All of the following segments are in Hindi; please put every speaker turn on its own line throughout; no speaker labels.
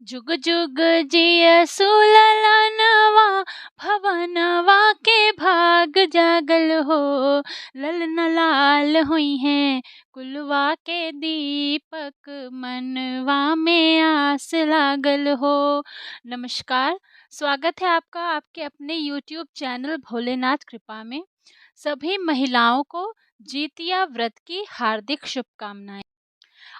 जुग जुग जिय सुललनवा भवनवा के भाग जागल हो। ललन लाल हुई हैं कुलवा के दीपक मनवा में आस लागल हो। नमस्कार, स्वागत है आपका आपके अपने YouTube चैनल भोलेनाथ कृपा में। सभी महिलाओं को जीतिया व्रत की हार्दिक शुभकामनाएं।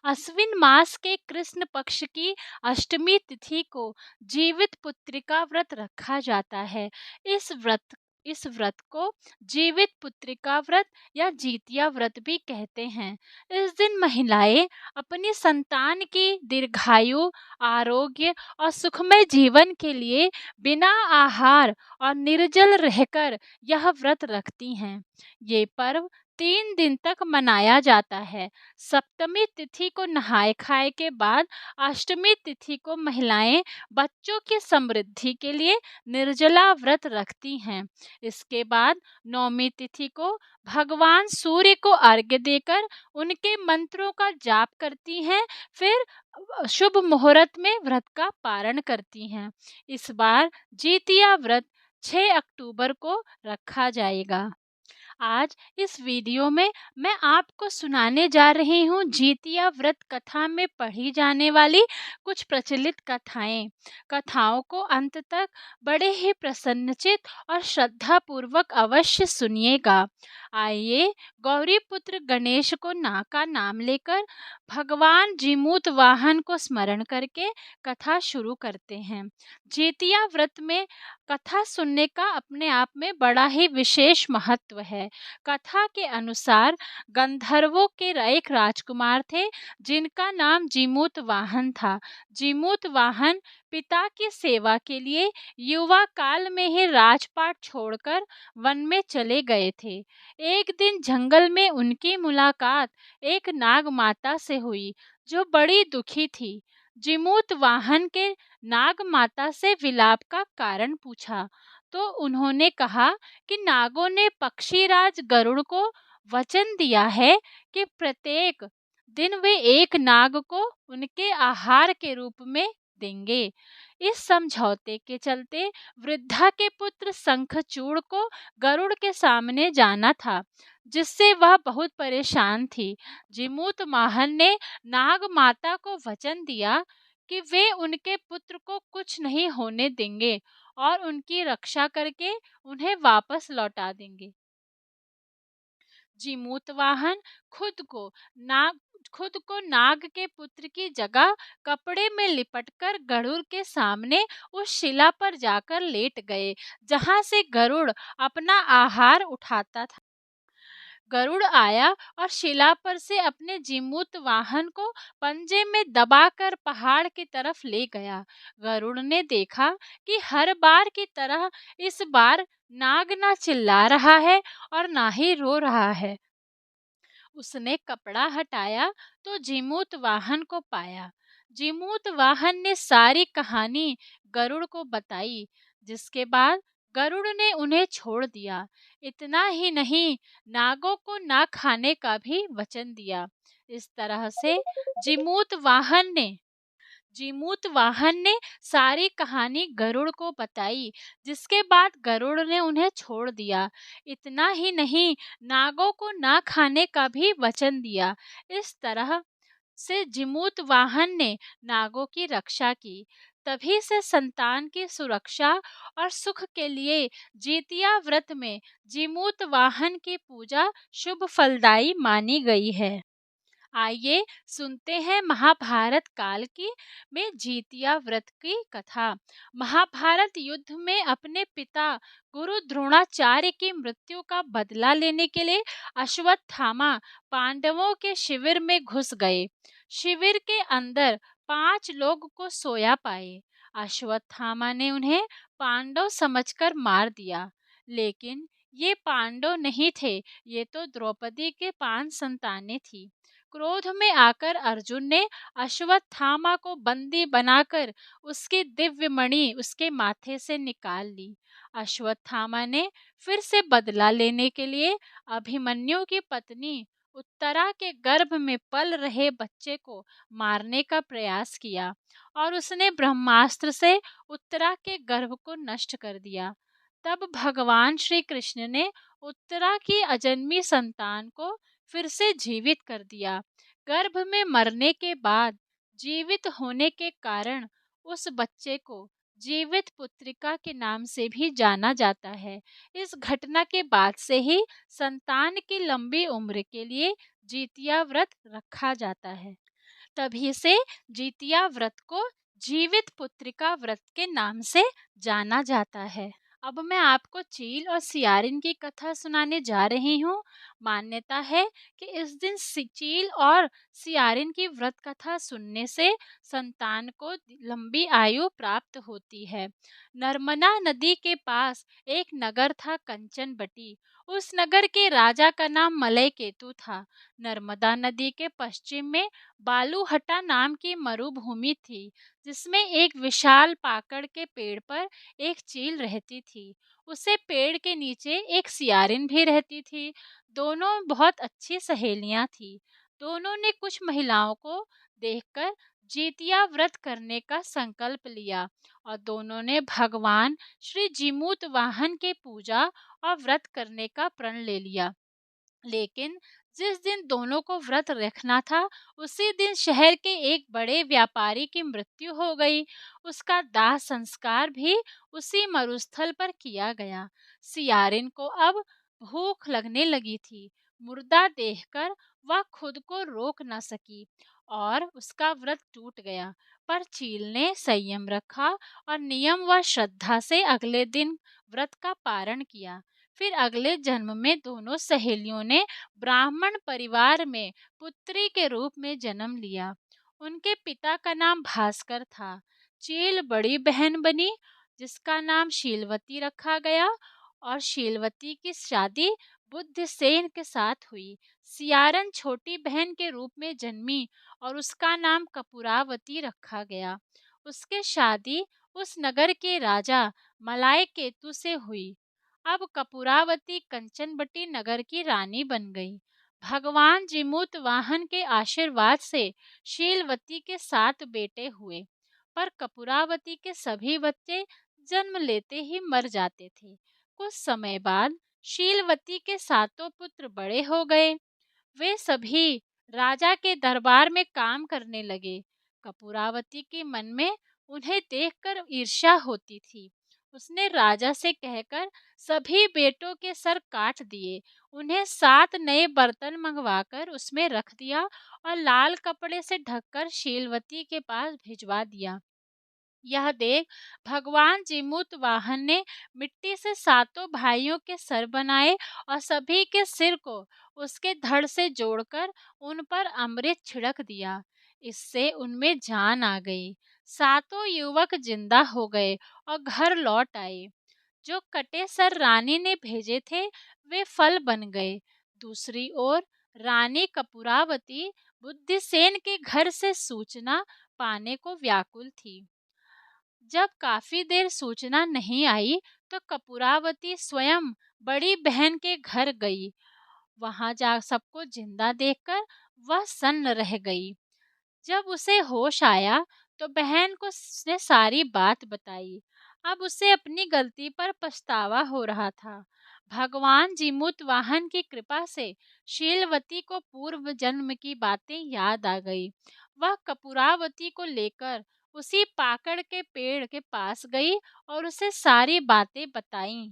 अश्विन मास के कृष्ण पक्ष की अष्टमी तिथि को जीवित पुत्रिका व्रत रखा जाता है। इस व्रत को जीवित पुत्रिका व्रत या जीतिया व्रत भी कहते हैं। इस दिन महिलाएं अपनी संतान की दीर्घायु, आरोग्य और सुखमय जीवन के लिए बिना आहार और निर्जल रहकर यह व्रत रखती हैं। ये पर्व 3 दिन तक मनाया जाता है। सप्तमी तिथि को नहाय खाए के बाद अष्टमी तिथि को महिलाएं बच्चों की समृद्धि के लिए निर्जला व्रत रखती हैं। इसके बाद नौमी तिथि को भगवान सूर्य को अर्घ्य देकर उनके मंत्रों का जाप करती हैं। फिर शुभ मुहूर्त में व्रत का पारण करती हैं। इस बार जीतिया व्रत 6 अक्टूबर को रखा जाएगा। आज इस वीडियो में मैं आपको सुनाने जा रही हूँ जीतिया व्रत कथा में पढ़ी जाने वाली कुछ प्रचलित कथाएं। कथाओं को अंत तक बड़े ही प्रसन्नचित और श्रद्धा पूर्वक अवश्य सुनिएगा। आइए गौरी पुत्र गणेश को का नाम लेकर भगवान जीमूत वाहन को स्मरण करके कथा शुरू करते हैं। जीतिया व्रत में कथा सुनने का अपने आप में बड़ा ही विशेष महत्व है। कथा के अनुसार गंधर्वों के एक राजकुमार थे जिनका नाम जीमूत वाहन था। जीमूत वाहन पिता की सेवा के लिए युवा काल में ही राजपाट छोड़कर वन में चले गए थे। एक दिन जंगल में उनकी मुलाकात एक नाग माता से हुई जो बड़ी दुखी थी। जीमूत वाहन के नाग माता से विलाप का कारण पूछा तो उन्होंने कहा कि नागों ने पक्षीराज गरुड़ को वचन दिया है कि प्रत्येक दिन वे एक नाग को उनके आहार के रूप में देंगे। इस समझौते के चलते वृद्धा के पुत्र शंखचूड़ को गरुड़ के सामने जाना था, जिससे वह बहुत परेशान थी। जीमूत वाहन ने नाग माता को वचन दिया कि वे उनके पुत्र को कुछ नहीं होने देंगे और उनकी रक्षा करके उन्हें वापस लौटा देंगे। जीमूतवाहन खुद को नाग के पुत्र की जगह कपड़े में लिपटकर गरुड़ के सामने उस शिला पर जाकर लेट गए जहां से गरुड़ अपना आहार उठाता था। गरुड़ आया और शिला पर से अपने जीमूत वाहन को पंजे में दबाकर पहाड़ की तरफ ले गया। गरुड़ ने देखा कि हर बार की तरह इस बार नाग ना चिल्ला रहा है और ना ही रो रहा है। उसने कपड़ा हटाया तो जीमूत वाहन को पाया। जीमूत वाहन ने सारी कहानी गरुड़ को बताई, जिसके बाद गरुड़ ने उन्हें छोड़ दिया। इतना ही नहीं, नागों को ना खाने का भी वचन दिया। इस तरह से जीमूत वाहन ने जीमूत वाहन ने सारी कहानी गरुड़ को बताई, जिसके बाद गरुड़ ने उन्हें छोड़ दिया। इतना ही नहीं, नागों को ना खाने का भी वचन दिया। इस तरह से जीमूत वाहन ने नागों की रक्षा की। तभी से संतान की सुरक्षा और सुख के लिए जीतिया व्रत में जीमूत वाहन की पूजा शुभ फलदायी मानी गई है। आइए सुनते हैं महाभारत काल की में जीतिया व्रत की कथा। महाभारत युद्ध में अपने पिता गुरु द्रोणाचार्य की मृत्यु का बदला लेने के लिए अश्वत्थामा पांडवों के शिविर में घुस गए। शिविर के अंदर 5 लोग को सोया पाए। अश्वत्थामा ने उन्हें पांडव समझकर मार दिया, लेकिन ये पांडव नहीं थे, ये तो द्रौपदी के 5 संतानें थी। क्रोध में आकर अर्जुन ने अश्वत्थामा को बंदी बनाकर उसकी दिव्य मणि उसके माथे से निकाल ली। अश्वत्थामा ने फिर से बदला लेने के लिए अभिमन्यु की पत्नी उत्तरा के गर्भ में पल रहे बच्चे को मारने का प्रयास किया और उसने ब्रह्मास्त्र से उत्तरा के गर्भ को नष्ट कर दिया। तब भगवान श्री कृष्ण ने उत्तरा की अजन्मी संतान को फिर से जीवित कर दिया। गर्भ में मरने के बाद जीवित होने के कारण उस बच्चे को जीवित पुत्रिका के नाम से भी जाना जाता है। इस घटना के बाद से ही संतान की लंबी उम्र के लिए जीतिया व्रत रखा जाता है। तभी से जीतिया व्रत को जीवित पुत्रिका व्रत के नाम से जाना जाता है। अब मैं आपको चील और सियारिन की कथा सुनाने जा रही हूँ। मान्यता है कि इस दिन चील और सियारिन की व्रत कथा सुनने से संतान को लंबी आयु प्राप्त होती है। नर्मदा नदी के पास एक नगर था, कंचनबटी। उस नगर के राजा का नाम मलय केतु था। नर्मदा नदी के पश्चिम में बालूहटा नाम की मरुभूमि थी, जिसमें एक विशाल पाकड़ के पेड़ पर एक चील रहती थी। उसे पेड़ के नीचे एक सियारिन भी रहती थी। दोनों बहुत अच्छी सहेलियां थी। दोनों ने कुछ महिलाओं को देखकर जीतिया व्रत करने का संकल्प लिया और दोनों ने भगवान श्री जीमूत वाहन के पूजा और व्रत करने का प्रण ले लिया। लेकिन जिस दिन दोनों को व्रत रखना था, उसी दिन शहर के एक बड़े व्यापारी की मृत्यु हो गई। उसका दाह संस्कार भी उसी मरुस्थल पर किया गया। सियारिन को अब भूख लगने लगी थी। मुर्दा देखकर वह खुद को रोक न सकी और उसका व्रत टूट गया। पर चील ने संयम रखा और नियम व श्रद्धा से अगले दिन व्रत का पारण किया। फिर अगले जन्म में दोनों सहेलियों ने ब्राह्मण परिवार में पुत्री के रूप में जन्म लिया। उनके पिता का नाम भास्कर था। चील बड़ी बहन बनी, जिसका नाम शीलवती रखा गया और शीलवती की शादी बुद्धसेन के साथ हुई। सियारन छोटी बहन के रूप में जन्मी और उसका नाम कपूरावती रखा गया। उसके शादी उस नगर के राजा मलाय केतु से हुई। अब कपूरावती कंचनबटी नगर की रानी बन गई। भगवान जीमूत वाहन के आशीर्वाद से शीलवती के 7 बेटे हुए, पर कपूरावती के सभी बच्चे जन्म लेते ही मर जाते थे। कुछ समय बाद शीलवती के सातों पुत्र बड़े हो गए। वे सभी राजा के दरबार में काम करने लगे। कपूरावती के मन में उन्हें देखकर ईर्ष्या होती थी। उसने राजा से कहकर सभी बेटों के सर काट दिए। उन्हें 7 नए बर्तन मंगवाकर उसमें रख दिया और लाल कपड़े से ढककर शीलवती के पास भिजवा दिया। यह देख भगवान जीमूत वाहन ने मिट्टी से सातों भाइयों के सर बनाए और सभी के सिर को उसके धड़ से जोड़कर उन पर अमृत छिड़क दिया। इससे उनमें जान आ गई। सातों युवक जिंदा हो गए और घर लौट आए। जो कटे सर रानी ने भेजे थे, वे फल बन गए। दूसरी ओर रानी कपूरावती बुद्धिसेन के घर से सूचना पाने को व्याकुल थी। जब काफी देर सूचना नहीं आई, तो कपूरावती स्वयं बड़ी बहन के घर गई। वहां जा सबको जिंदा देखकर वह सन्न रह गई। जब उसे होश आया तो बहन को उसने सारी बात बताई। अब उसे अपनी गलती पर पछतावा हो रहा था। भगवान जीमूत वाहन की कृपा से शीलवती को पूर्व जन्म की बातें याद आ गई। वह कपूरावती को लेकर उसी पाकड़ के पेड़ के पास गई और उसे सारी बातें बताईं।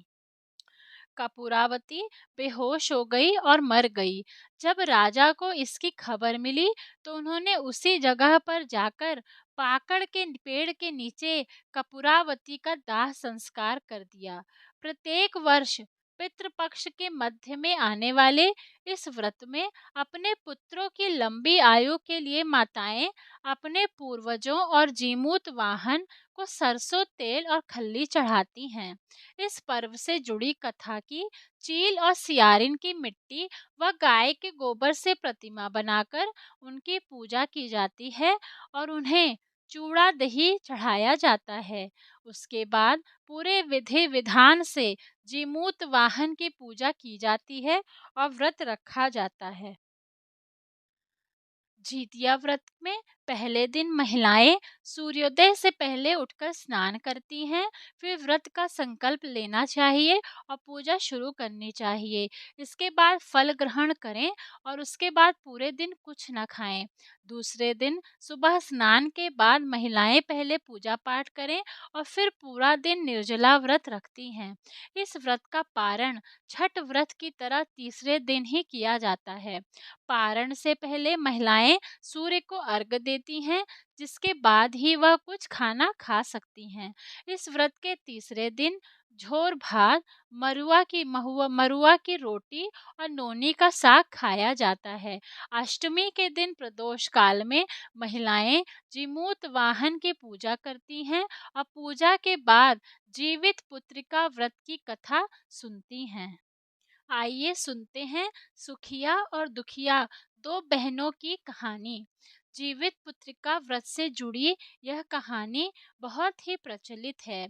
कपूरावती बेहोश हो गई और मर गई। जब राजा को इसकी खबर मिली, तो उन्होंने उसी जगह पर जाकर पाकड़ के पेड़ के नीचे कपूरावती का दाह संस्कार कर दिया। प्रत्येक वर्ष पितृपक्ष के मध्य में आने वाले इस व्रत में अपने पुत्रों की लंबी आयु के लिए माताएं अपने पूर्वजों और जीमूत वाहन को सरसों तेल और खल्ली चढ़ाती हैं। इस पर्व से जुड़ी कथा की चील और सियारिन की मिट्टी व गाय के गोबर से प्रतिमा बनाकर उनकी पूजा की जाती है और उन्हें चूड़ा दही चढ़ाया जाता है। उसके बाद पूरे विधि विधान से जीमूत वाहन की पूजा की जाती है और व्रत रखा जाता है। जितिया व्रत में पहले दिन महिलाएं सूर्योदय से पहले उठकर स्नान करती हैं। फिर व्रत का संकल्प लेना चाहिए और पूजा शुरू करनी चाहिए। इसके बाद फल ग्रहण करें और उसके बाद पूरे दिन कुछ न खाएं। दूसरे दिन सुबह स्नान के बाद महिलाएं पहले पूजा पाठ करें और फिर पूरा दिन निर्जला व्रत रखती हैं। इस व्रत का पारण छठ व्रत की तरह तीसरे दिन ही किया जाता है। पारण से पहले महिलाएं सूर्य को अर्घ देती हैं, जिसके बाद ही वह कुछ खाना खा सकती हैं। इस व्रत के तीसरे दिन झोर भात, मरुआ की रोटी और नोनी का साग खाया जाता है। अष्टमी के दिन प्रदोष काल में महिलाएं जीमूत वाहन की पूजा करती हैं और पूजा के बाद जीवित पुत्रिका व्रत की कथा सुनती हैं। आइए सुनते हैं सुखिया और दुखिया दो बहनों की कहानी। जीवित पुत्रिका व्रत से जुड़ी यह कहानी बहुत ही प्रचलित है।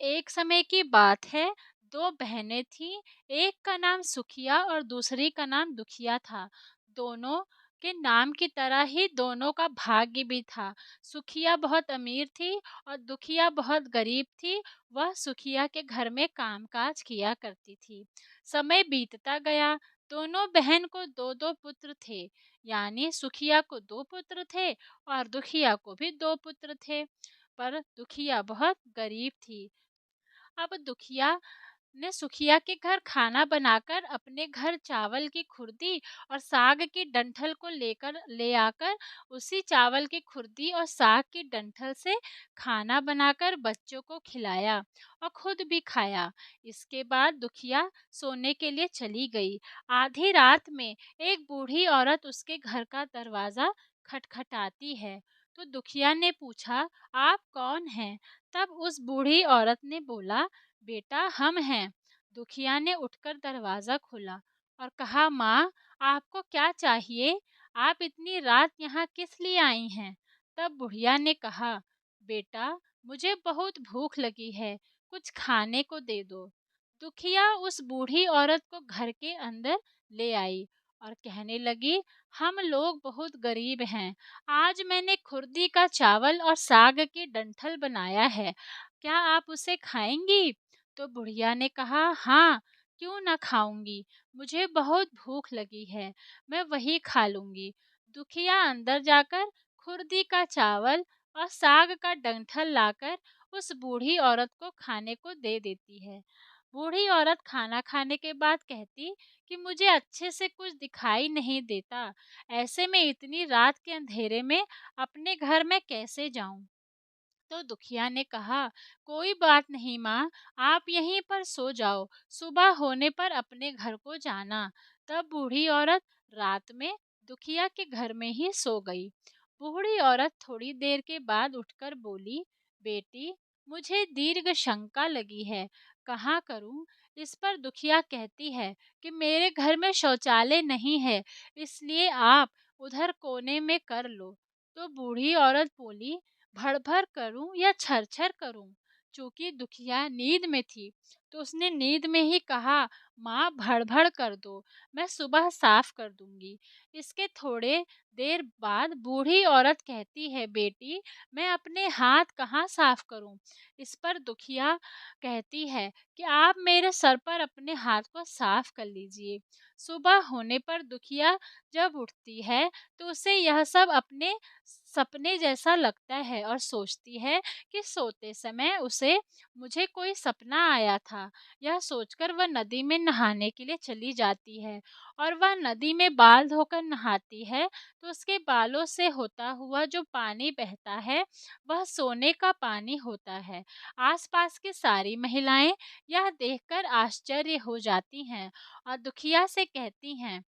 एक समय की बात है, दो बहनें थीं। एक का नाम सुखिया और दूसरी का नाम दुखिया था। दोनों के नाम की तरह ही दोनों का भाग्य भी था। सुखिया बहुत अमीर थी और दुखिया बहुत गरीब थी। वह सुखिया के घर में कामकाज किया करती थी। समय बीतता गया। दोनों बहन को दो दो पुत्र थे। यानी सुखिया को दो पुत्र थे और दुखिया को भी दो पुत्र थे। पर दुखिया बहुत गरीब थी। अब दुखिया ने सुखिया के घर खाना बनाकर अपने घर चावल की खुर्दी और साग की डंठल को ले आकर उसी चावल की खुर्दी और साग की डंठल से खाना बनाकर बच्चों को खिलाया और खुद भी खाया। इसके बाद दुखिया सोने के लिए चली गई। आधी रात में एक बूढ़ी औरत उसके घर का दरवाजा खटखटाती है। तो दुखिया ने पूछा, आप कौन हैं? तब उस बूढ़ी औरत ने बोला, बेटा हम हैं। दुखिया ने उठकर दरवाजा खोला और कहा, माँ आपको क्या चाहिए? आप इतनी रात यहाँ किस लिए आई हैं? तब बुढ़िया ने कहा, बेटा मुझे बहुत भूख लगी है, कुछ खाने को दे दो। दुखिया उस बूढ़ी औरत को घर के अंदर ले आई और कहने लगी, हम लोग बहुत गरीब हैं। आज मैंने खुर्दी का चावल और साग की डंठल बनाया है, क्या आप उसे खाएंगी? तो बुढ़िया ने कहा, हाँ क्यों ना खाऊंगी, मुझे बहुत भूख लगी है, मैं वही खा लूंगी। दुखिया अंदर जाकर खुर्दी का चावल और साग का डंठल लाकर उस बूढ़ी औरत को खाने को दे देती है। बूढ़ी औरत खाना खाने के बाद कहती कि मुझे अच्छे से कुछ दिखाई नहीं देता, ऐसे में इतनी रात के अंधेरे में अपने घर में कैसे जाऊं? तो दुखिया ने कहा, कोई बात नहीं माँ, आप यहीं पर सो जाओ, सुबह होने पर अपने घर को जाना। तब बूढ़ी औरत रात में दुखिया के घर में ही सो गई। बूढ़ी औरत थोड़ी देर के बाद उठकर बोली, बेटी मुझे दीर्घ शंका लगी है, कहाँ करूँ? इस पर दुखिया कहती है कि मेरे घर में शौचालय नहीं है, इसलिए आप उधर कोने में कर लो। तो बूढ़ी औरत बोली, भड़-भड़ करूँ या छर-छर करूँ? चूँकि दुखिया नींद में थी, तो उसने नींद में ही कहा, माँ भड़-भड़ कर दो, मैं सुबह साफ कर दूँगी। इसके थोड़े देर बाद बूढ़ी औरत कहती है, बेटी मैं अपने हाथ कहाँ साफ करूँ? इस पर दुखिया कहती है कि आप मेरे सर पर अपने हाथ को साफ कर लीजिए। सुबह होने पर दुखिया जब उठती है, तो उसे यह सब अपने सपने जैसा लगता है और सोचती है कि सोते समय उसे मुझे कोई सपना आया था। यह सोचकर वह नदी में नहाने के लिए चली जाती है और वह नदी में बाल धोकर नहाती है, तो उसके बालों से होता हुआ जो पानी बहता है वह सोने का पानी होता है। आसपास की सारी महिलाएं यह देखकर आश्चर्य हो जाती हैं और दुखिया से कहती हैं,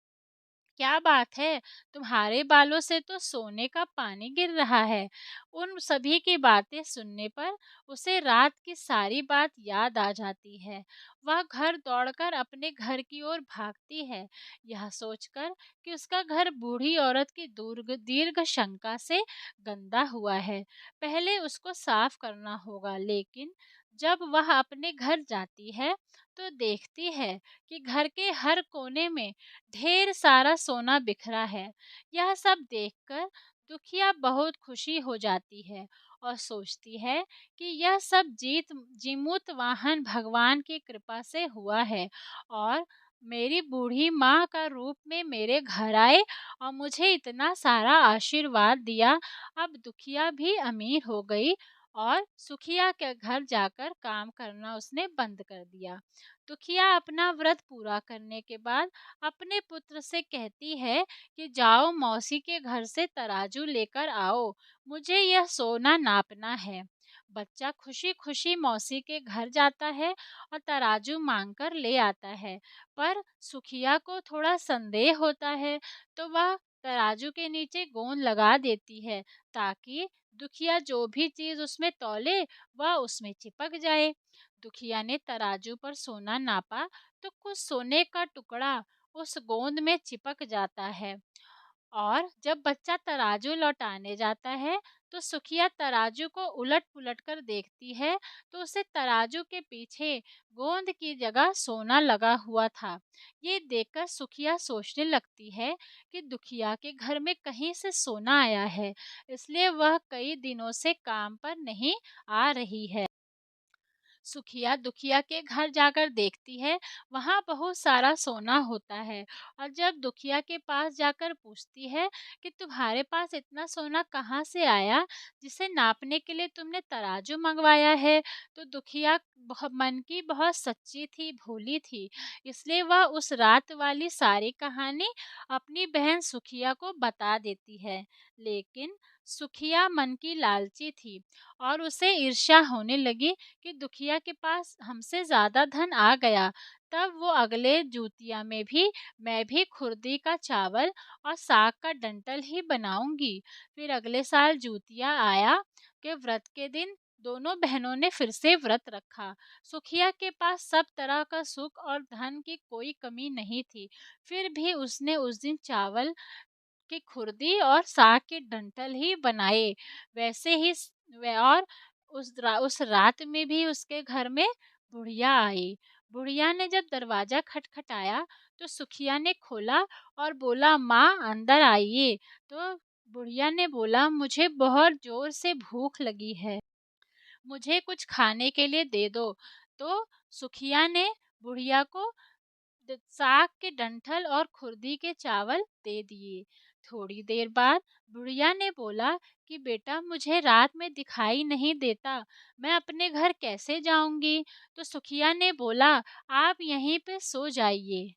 क्या बात है, तुम्हारे बालों से तो सोने का पानी गिर रहा है। उन सभी की बातें सुनने पर उसे रात की सारी बात याद आ जाती है। वह घर दौड़कर अपने घर की ओर भागती है, यह सोचकर कि उसका घर बूढ़ी औरत की दीर्घ दीर्घ शंका से गंदा हुआ है, पहले उसको साफ करना होगा। लेकिन जब वह अपने घर जाती है तो देखती है कि घर के हर कोने में ढेर सारा सोना बिखरा है। यह सब देखकर दुखिया बहुत खुशी हो जाती है और सोचती है कि यह सब जीमूत वाहन भगवान की कृपा से हुआ है और मेरी बूढ़ी माँ का रूप में मेरे घर आए और मुझे इतना सारा आशीर्वाद दिया। अब दुखिया भी अमीर हो गई और सुखिया के घर जाकर काम करना उसने बंद कर दिया। दुखिया अपना व्रत पूरा करने के बाद अपने पुत्र से कहती है कि जाओ मौसी के घर से तराजू लेकर आओ, मुझे यह सोना नापना है। बच्चा खुशी खुशी मौसी के घर जाता है और तराजू मांगकर ले आता है। पर सुखिया को थोड़ा संदेह होता है तो वह तराजू के नीचे गोंद लगा देती है ताकि दुखिया जो भी चीज उसमें तौले वह उसमें चिपक जाए। दुखिया ने तराजू पर सोना नापा तो कुछ सोने का टुकड़ा उस गोंद में चिपक जाता है और जब बच्चा तराजू लौटाने जाता है तो सुखिया तराजू को उलट पुलट कर देखती है तो उसे तराजू के पीछे गोंद की जगह सोना लगा हुआ था। ये देखकर सुखिया सोचने लगती है कि दुखिया के घर में कहीं से सोना आया है, इसलिए वह कई दिनों से काम पर नहीं आ रही है। सुखिया दुखिया के घर जाकर देखती है, वहाँ बहुत सारा सोना होता है और जब दुखिया के पास जाकर पूछती है कि तुम्हारे पास इतना सोना कहाँ से आया जिसे नापने के लिए तुमने तराजू मंगवाया है, तो दुखिया मन की बहुत सच्ची थी, भोली थी, इसलिए वह उस रात वाली सारी कहानी अपनी बहन सुखिया को बता देती है। लेकिन सुखिया मन की लालची थी और उसे ईर्ष्या होने लगी कि दुखिया के पास हमसे ज़्यादा धन आ गया। तब वो अगले जूतिया में भी मैं भी खुर्दी का चावल और साग का डंठल ही बनाऊंगी। फिर अगले साल जूतिया आया के व्रत के दिन दोनों बहनों ने फिर से व्रत रखा। सुखिया के पास सब तरह का सुख और धन की कोई कमी नहीं थी, फिर भी उसने उस दिन चावल की खुर्दी और साग के डंठल ही बनाए। वैसे ही और उस रात में भी उसके घर में बुढ़िया आई। बुढ़िया ने जब दरवाजा खटखटाया तो सुखिया ने खोला और बोला, माँ अंदर आइए। तो बुढ़िया ने बोला, मुझे बहुत जोर से भूख लगी है, मुझे कुछ खाने के लिए दे दो। तो सुखिया ने बुढ़िया को साग के डंठल और खुर्दी के चावल दे दिए। थोड़ी देर बाद बुढ़िया ने बोला कि बेटा मुझे रात में दिखाई नहीं देता, मैं अपने घर कैसे जाऊंगी। तो सुखिया ने बोला, आप यहीं पे सो जाइए।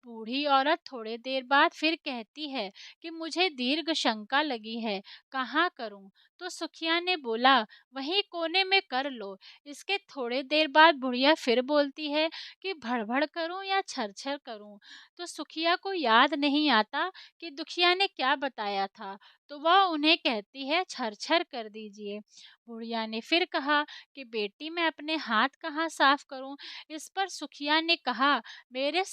बूढ़ी औरत थोड़े देर बाद फिर कहती है कि मुझे दीर्घ शंका लगी है, कहाँ करूं। तो सुखिया ने बोला, वहीं कोने में कर लो। इसके थोड़े देर बाद बुढ़िया फिर बोलती है कि भड़बड़ करूं या छरछर करूं। तो सुखिया को याद नहीं आता कि दुखिया ने क्या बताया था, तो वह उन्हें कहती है छरछर कर दीजिए। बुढ़िया ने फिर कहा कि बेटी मैं अपने हाथ कहाँ साफ करूं। इस पर सुखिया ने कहा, मेरे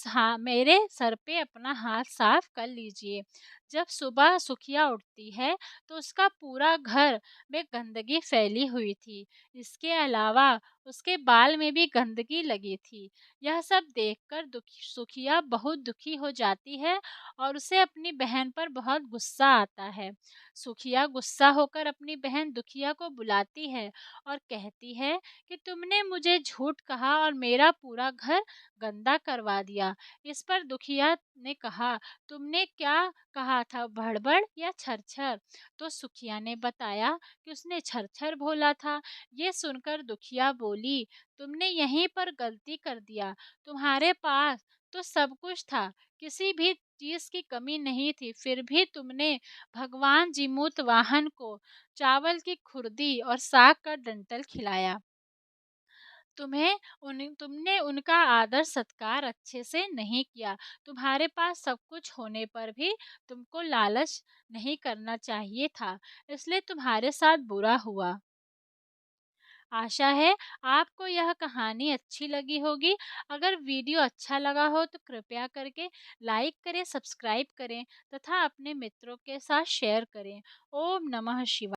सर पे अपना हाथ साफ कर लीजिए। जब सुबह सुखिया उठती है तो उसका पूरा घर में गंदगी फैली हुई थी। इसके अलावा उसके बाल में भी गंदगी लगी थी। यह सब देखकर सुखिया बहुत दुखी हो जाती है और उसे अपनी बहन पर बहुत गुस्सा आता है। सुखिया गुस्सा होकर अपनी बहन दुखिया को बुलाती है और कहती है कि तुमने मुझे झूठ कहा और मेरा पूरा घर गंदा करवा दिया। इस पर दुखिया ने कहा, तुमने क्या कहा था, भड़बड़ या छरछर। तो सुखिया ने बताया कि उसने छरछर बोला था। ये सुनकर दुखिया बोली, तुमने यहीं पर गलती कर दिया, तुम्हारे पास तो सब कुछ था, किसी भी चीज की कमी नहीं थी, फिर भी तुमने भगवान जीमूत वाहन को चावल की खुर्दी और साग का डंठल खिलाया। तुमने उनका आदर सत्कार अच्छे से नहीं किया। तुम्हारे पास सब कुछ होने पर भी तुमको लालच नहीं करना चाहिए था, इसलिए तुम्हारे साथ बुरा हुआ। आशा है आपको यह कहानी अच्छी लगी होगी। अगर वीडियो अच्छा लगा हो तो कृपया करके लाइक करें, सब्सक्राइब करें तथा अपने मित्रों के साथ शेयर करें। ओम नमः शिवाय।